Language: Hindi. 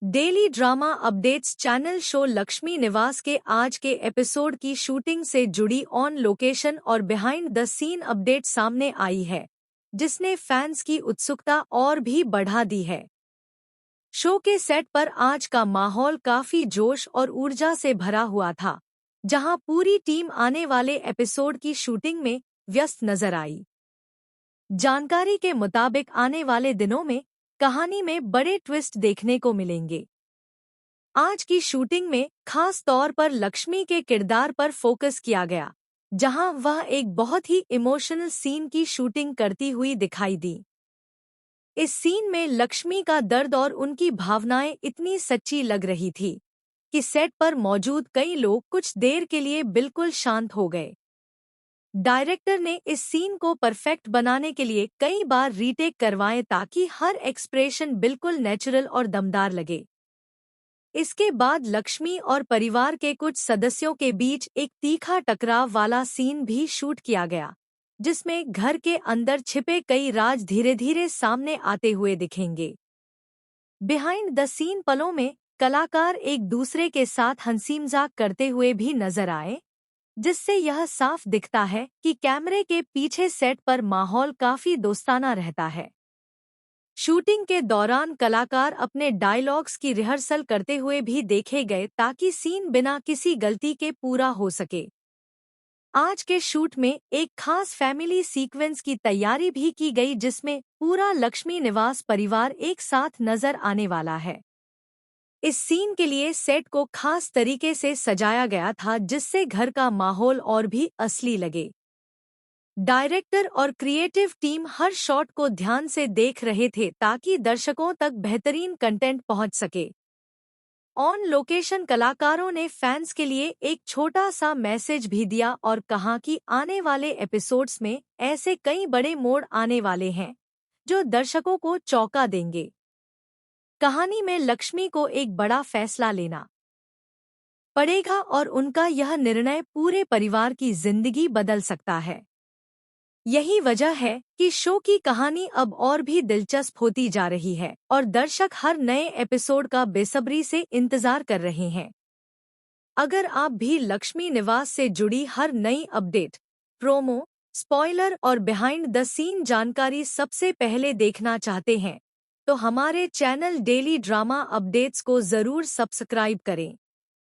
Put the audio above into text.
Daily drama updates channel show Lakshmi निवास के आज के एपिसोड की शूटिंग से जुड़ी ऑन लोकेशन और बिहाइंड द सीन अपडेट सामने आई है, जिसने फैंस की उत्सुकता और भी बढ़ा दी है। शो के सेट पर आज का माहौल काफी जोश और ऊर्जा से भरा हुआ था, जहां पूरी टीम आने वाले एपिसोड की शूटिंग में व्यस्त नजर आई। जानकारी के मुताबिक आने वाले दिनों में कहानी में बड़े ट्विस्ट देखने को मिलेंगे। आज की शूटिंग में खास तौर पर लक्ष्मी के किरदार पर फोकस किया गया, जहां वह एक बहुत ही इमोशनल सीन की शूटिंग करती हुई दिखाई दी। इस सीन में लक्ष्मी का दर्द और उनकी भावनाएं इतनी सच्ची लग रही थी कि सेट पर मौजूद कई लोग कुछ देर के लिए बिल्कुल शांत हो गए। डायरेक्टर ने इस सीन को परफेक्ट बनाने के लिए कई बार रीटेक करवाए ताकि हर एक्सप्रेशन बिल्कुल नेचुरल और दमदार लगे। इसके बाद लक्ष्मी और परिवार के कुछ सदस्यों के बीच एक तीखा टकराव वाला सीन भी शूट किया गया, जिसमें घर के अंदर छिपे कई राज धीरे धीरे सामने आते हुए दिखेंगे। बिहाइंड द सीन पलों में कलाकार एक दूसरे के साथ हंसी मजाक करते हुए भी नजर आए, जिससे यह साफ दिखता है कि कैमरे के पीछे सेट पर माहौल काफी दोस्ताना रहता है। शूटिंग के दौरान कलाकार अपने डायलॉग्स की रिहर्सल करते हुए भी देखे गए ताकि सीन बिना किसी गलती के पूरा हो सके। आज के शूट में एक खास फैमिली सीक्वेंस की तैयारी भी की गई, जिसमें पूरा लक्ष्मी निवास परिवार एक साथ नजर आने वाला है। इस सीन के लिए सेट को खास तरीके से सजाया गया था, जिससे घर का माहौल और भी असली लगे। डायरेक्टर और क्रिएटिव टीम हर शॉट को ध्यान से देख रहे थे ताकि दर्शकों तक बेहतरीन कंटेंट पहुंच सके। ऑन लोकेशन कलाकारों ने फैंस के लिए एक छोटा सा मैसेज भी दिया और कहा कि आने वाले एपिसोड्स में ऐसे कई बड़े मोड़ आने वाले हैं जो दर्शकों को चौंका देंगे। कहानी में लक्ष्मी को एक बड़ा फैसला लेना पड़ेगा और उनका यह निर्णय पूरे परिवार की जिंदगी बदल सकता है। यही वजह है कि शो की कहानी अब और भी दिलचस्प होती जा रही है और दर्शक हर नए एपिसोड का बेसब्री से इंतजार कर रहे हैं। अगर आप भी लक्ष्मी निवास से जुड़ी हर नई अपडेट, प्रोमो, स्पॉइलर और बिहाइंड द सीन जानकारी सबसे पहले देखना चाहते हैं, तो हमारे चैनल डेली ड्रामा अपडेट्स को जरूर सब्सक्राइब करें।